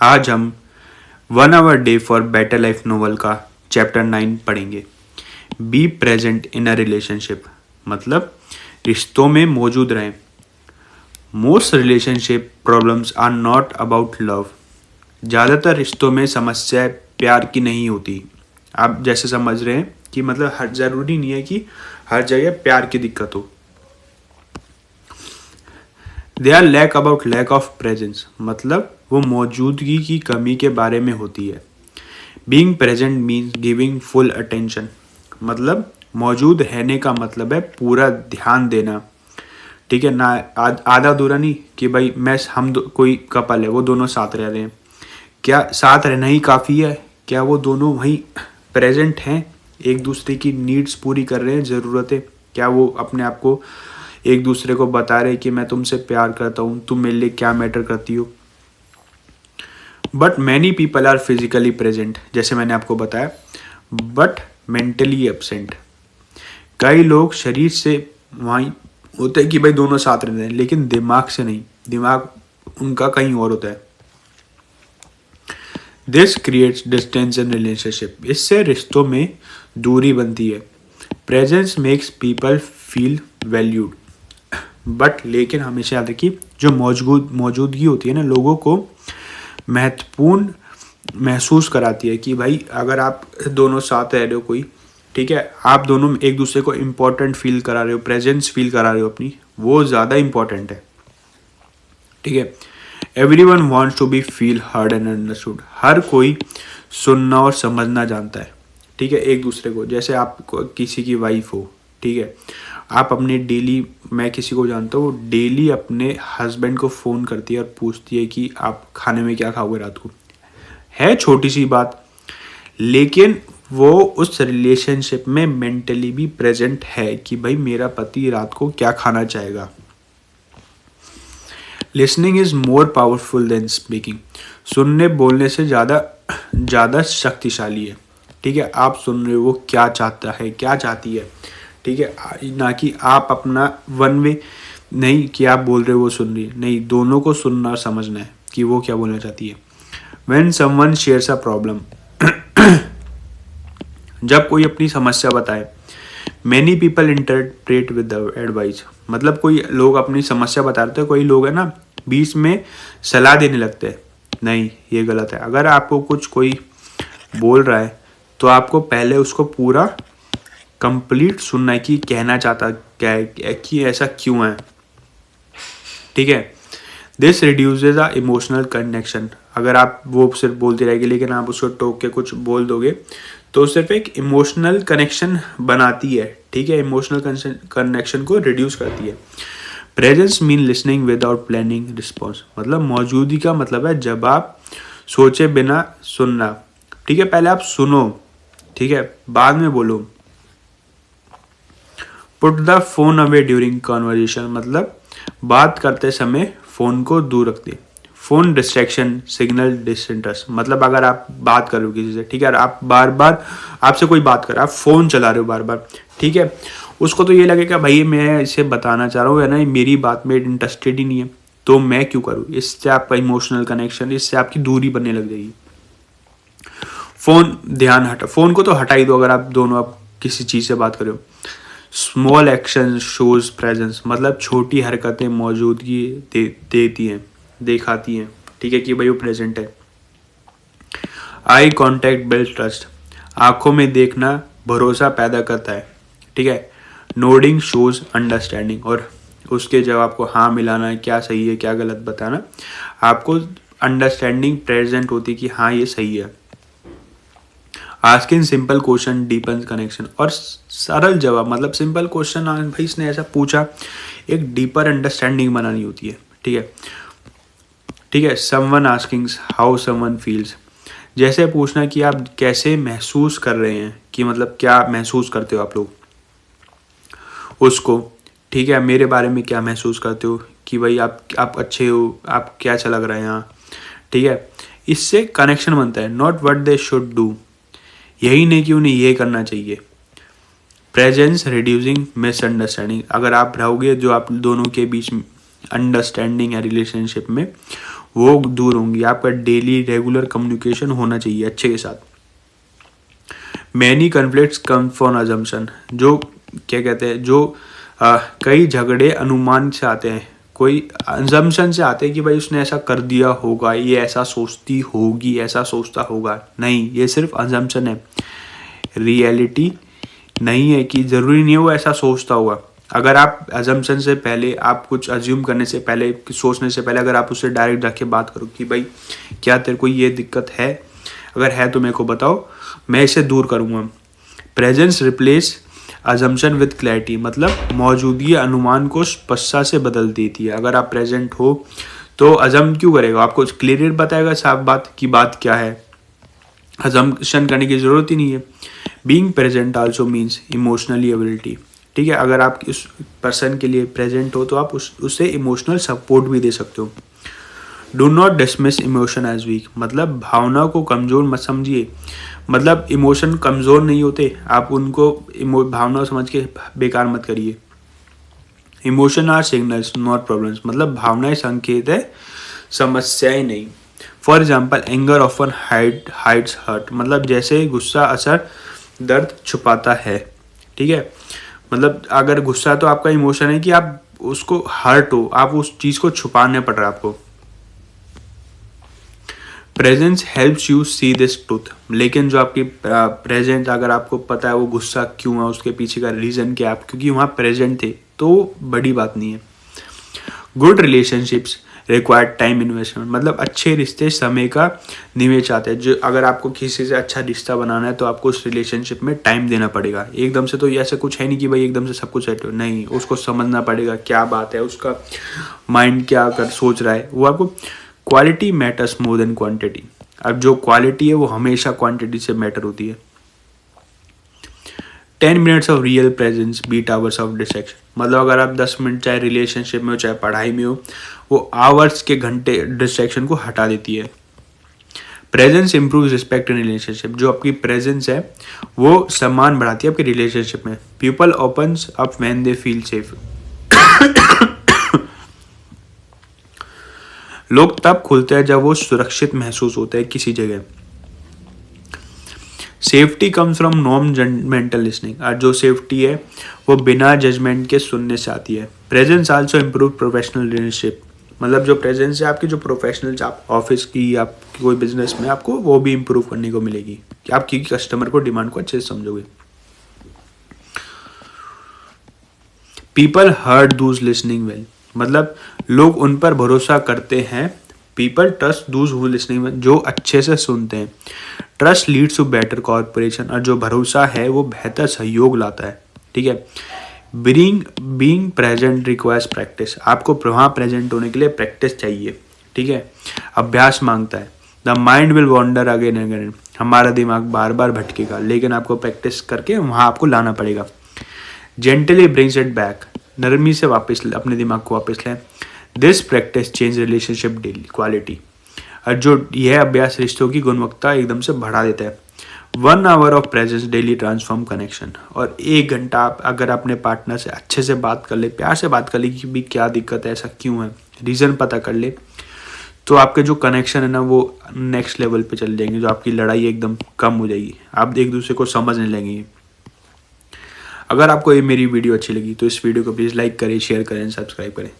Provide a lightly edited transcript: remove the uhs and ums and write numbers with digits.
आज हम 1 hour day for better life novel का चैप्टर 9 पढ़ेंगे। Be present in a relationship, मतलब रिश्तों में मौजूद रहें। Most relationship problems are not about love. ज़्यादातर रिश्तों में समस्या प्यार की नहीं होती। आप जैसे समझ रहे हैं कि मतलब हर ज़रूरी नहीं है कि हर जगह प्यार की दिक्कत हो। They are lack about lack of presence, मतलब वो मौजूदगी की कमी के बारे में होती है। Being present means giving full attention, मतलब मौजूद रहने का मतलब है पूरा ध्यान देना। ठीक है ना, आधा अधूरा नहीं कि भाई कोई कपल है, वो दोनों साथ रह रहे हैं, क्या साथ रहना ही काफ़ी है? क्या वो दोनों वहीं प्रेजेंट हैं, एक दूसरे की नीड्स पूरी कर रहे हैं, ज़रूरतें? क्या वो अपने आप को एक दूसरे को बता रहे कि मैं तुमसे प्यार करता हूँ, तुम मेरे लिए क्या मैटर करती हो? But many people are physically present, जैसे मैंने आपको बताया, बट मेंटली एब्सेंट। कई लोग शरीर से वहीं होते हैं कि भाई दोनों साथ रहते हैं, लेकिन दिमाग से नहीं, दिमाग उनका कहीं और होता है। This creates distance in relationship, इससे रिश्तों में दूरी बनती है। Presence makes people feel valued, but लेकिन हमेशा याद रखिए, जो मौजूदगी होती है ना, लोगों को महत्वपूर्ण महसूस कराती है कि भाई अगर आप दोनों साथ रह रहे हो, कोई ठीक है, आप दोनों एक दूसरे को इम्पोर्टेंट फील करा रहे हो, प्रेजेंस फील करा रहे हो अपनी, वो ज़्यादा इम्पोर्टेंट है। ठीक है, everyone wants to be feel heard and understood, हर कोई सुनना और समझना जानता है। ठीक है, एक दूसरे को, जैसे आप किसी की वाइफ हो, ठीक है, आप अपने डेली, मैं किसी को जानता हूँ, डेली अपने हस्बैंड को फ़ोन करती है और पूछती है कि आप खाने में क्या खाओगे रात को। है छोटी सी बात, लेकिन वो उस रिलेशनशिप में मेंटली भी प्रेजेंट है कि भाई मेरा पति रात को क्या खाना चाहेगा। Listening is more powerful than speaking, सुनने बोलने से ज़्यादा शक्तिशाली है। ठीक है, आप सुन रहे हो वो क्या चाहता है, क्या चाहती है। ठीक है, ना कि आप अपना वन वे, नहीं कि आप बोल रहे हो वो सुन रही है, नहीं, दोनों को सुनना और समझना है कि वो क्या बोलना चाहती है। When someone shares a problem, जब कोई अपनी समस्या बताए, many people interpret with the advice, मतलब कोई लोग अपनी समस्या बताते हैं, कोई लोग है ना बीच में सलाह देने लगते हैं, नहीं ये गलत है। अगर आपको कुछ कोई बोल रहा है तो आपको पहले उसको पूरा कंप्लीट सुनना है कि कहना चाहता क्या है, कि ऐसा क्यों है। ठीक है, this reduces a emotional connection. अगर आप वो सिर्फ बोलते रहेंगे लेकिन आप उसको टोक के कुछ बोल दोगे तो सिर्फ एक इमोशनल कनेक्शन बनाती है। ठीक है, इमोशनल कनेक्शन को रिड्यूस करती है। Presence mean listening without planning response, मतलब मौजूदगी का मतलब है जब आप सोचे बिना सुनना। ठीक है, पहले आप सुनो, ठीक है, बाद में बोलो। Put the phone away during conversation, मतलब बात करते समय फ़ोन को दूर रख दे। फ़ोन डिस्ट्रैक्शन सिग्नल डिसइंटरेस्ट, मतलब अगर आप बात कर रहे हो किसी से, ठीक है, आप बार बार, आपसे कोई बात कर रहा है, आप फ़ोन चला रहे हो बार बार, ठीक है, उसको तो ये लगेगा भाई मैं इसे बताना चाह रहा हूँ, है ना, मेरी बात में इंटरेस्टेड ही नहीं है, तो मैं क्यों करूँ। इससे आपका इमोशनल कनेक्शन, इससे आपकी दूरी बनने लग जाएगी। फ़ोन को तो हटा ही दो अगर आप दोनों आप किसी चीज़ से बात कर रहे हो। स्मॉल एक्शन शोज प्रेजेंस, मतलब छोटी हरकतें मौजूदगी देती हैं, दिखाती हैं, ठीक है, कि भाई वो प्रेजेंट है। आई कांटेक्ट बिल्ड ट्रस्ट, आंखों में देखना भरोसा पैदा करता है। ठीक है, नोडिंग शोज अंडरस्टैंडिंग, और उसके जवाब को हाँ मिलाना, क्या सही है क्या गलत बताना, आपको अंडरस्टैंडिंग प्रेजेंट होती है कि हाँ ये सही है। Asking simple question deepen connection, और सरल जवाब, मतलब सिंपल क्वेश्चन, भाई इसने ऐसा पूछा, एक डीपर अंडरस्टैंडिंग बनानी होती है। ठीक है, ठीक है, someone asking how someone feels, जैसे पूछना कि आप कैसे महसूस कर रहे हैं, कि मतलब क्या महसूस करते हो आप लोग उसको। ठीक है, मेरे बारे में क्या महसूस करते हो, कि भाई आप अच्छे हो, आप क्या अच्छा लग रहा है यहाँ। ठीक है, इससे कनेक्शन बनता है। Not what they should do, यही नहीं कि उन्हें ये करना चाहिए। प्रेजेंस रिड्यूसिंग मिसअंडरस्टैंडिंग, अगर आप रहोगे जो आप दोनों के बीच अंडरस्टैंडिंग है रिलेशनशिप में, वो दूर होंगी। आपका डेली रेगुलर कम्युनिकेशन होना चाहिए अच्छे के साथ। Many conflicts come from assumption, जो क्या कहते हैं, जो कई झगड़े अनुमान से आते हैं, कोई अजम्पशन से आते हैं कि भाई उसने ऐसा कर दिया होगा, ये ऐसा सोचती होगी, ऐसा सोचता होगा। नहीं, ये सिर्फ अजम्पशन है, रियलिटी नहीं है कि ज़रूरी नहीं है वो ऐसा सोचता होगा। अगर आप अजम्पशन से पहले, आप कुछ अज्यूम करने से पहले, सोचने से पहले अगर आप उससे डायरेक्ट जाके बात करो कि भाई क्या तेरे को ये दिक्कत है, अगर है तो मेरे को बताओ, मैं इसे दूर करूँगा। Presence replace assumption with clarity, मतलब मौजूदगी अनुमान को स्पष्टता से बदल देती है। अगर आप प्रेजेंट हो तो अजम क्यों करेगा, आपको क्लियर बताएगा साफ बात की बात क्या है, अजम्पशन करने की ज़रूरत ही नहीं है। Being present also means emotionally ability, ठीक है। अगर आप इस पर्सन के लिए प्रेजेंट हो तो आप उससे इमोशनल सपोर्ट भी दे सकते हो। Do not dismiss emotion as weak, मतलब भावना को कमज़ोर मत समझिए। मतलब इमोशन कमज़ोर नहीं होते, आप उनको भावना समझ के बेकार मत करिए। Emotion are signals not problems, मतलब भावनाएं संकेत है, समस्याएं नहीं। For example anger often hides hurt, मतलब जैसे गुस्सा अक्सर दर्द छुपाता है, ठीक है। मतलब अगर गुस्सा तो आपका इमोशन है कि आप उसको हर्ट हो, आप उस चीज़ को छुपाने पड़ रहा है आपको। Presence helps you see this truth, लेकिन जो आपकी प्रेजेंट, अगर आपको पता है वो गुस्सा क्यों है, उसके पीछे का रीज़न क्या है, क्योंकि वहाँ प्रेजेंट थे, तो बड़ी बात नहीं है। Good relationships required time investment, मतलब अच्छे रिश्ते समय का निवेश आते हैं। जो अगर आपको किसी से अच्छा रिश्ता बनाना है तो आपको उस रिलेशनशिप में टाइम देना पड़ेगा। एकदम से तो ऐसा कुछ है नहीं कि भाई एकदम से सब कुछ सेट हो, नहीं, उसको समझना पड़ेगा क्या बात है, उसका माइंड क्या कर सोच रहा है, वो आपको। Quality matters more than quantity, अब जो क्वालिटी है वो हमेशा क्वांटिटी से मैटर होती है। 10 minutes of real presence beat hours of distraction, मतलब अगर आप 10 मिनट चाहे रिलेशनशिप में हो चाहे पढ़ाई में हो, वो आवर्स के घंटे डिस्ट्रैक्शन को हटा देती है। Presence improves respect in relationship, जो आपकी प्रेजेंस है वो सम्मान बढ़ाती है आपके रिलेशनशिप में। People opens up when they feel safe, लोग तब खुलते हैं जब वो सुरक्षित महसूस होते हैं किसी जगह। Safety comes from non judgemental listening, और जो सेफ्टी है वो बिना जजमेंट के सुनने से आती है। Presence also improve professional relationship, मतलब जो प्रेजेंस है आपकी, जो प्रोफेशनल आप ऑफिस की, आपकी कोई बिजनेस में, आपको वो भी इम्प्रूव करने को मिलेगी कि आप की कस्टमर को डिमांड को अच्छे से समझोगे। People heard those listening well, मतलब लोग उन पर भरोसा करते हैं। People trust those who listening well, जो अच्छे से सुनते हैं। Trust leads to better corporation, और जो भरोसा है वो बेहतर सहयोग लाता है, ठीक है। बीइंग प्रेजेंट रिक्वायर्स प्रैक्टिस, आपको वहाँ प्रेजेंट होने के लिए प्रैक्टिस चाहिए, ठीक है, अभ्यास मांगता है। The mind will wander again and again, हमारा दिमाग बार बार भटकेगा, लेकिन आपको प्रैक्टिस करके वहाँ आपको लाना पड़ेगा। जेंटली ब्रिंग्स इट बैक, नरमी से वापस अपने दिमाग को वापस लें। This practice change relationship daily quality, और जो यह अभ्यास रिश्तों की गुणवत्ता एकदम से बढ़ा देता है। 1 hour of presence daily transform connection, और 1 घंटा आप अगर अपने पार्टनर से अच्छे से बात कर ले, प्यार से बात कर ले कि भी क्या दिक्कत है, ऐसा क्यों है, रीज़न पता कर ले, तो आपके जो कनेक्शन है ना वो नेक्स्ट लेवल पे चल जाएंगे, जो आपकी लड़ाई एकदम कम हो जाएगी, आप एक दूसरे को समझने लगेंगे। अगर आपको ये मेरी वीडियो अच्छी लगी तो इस वीडियो को प्लीज़ लाइक करें, शेयर करें, सब्सक्राइब करें।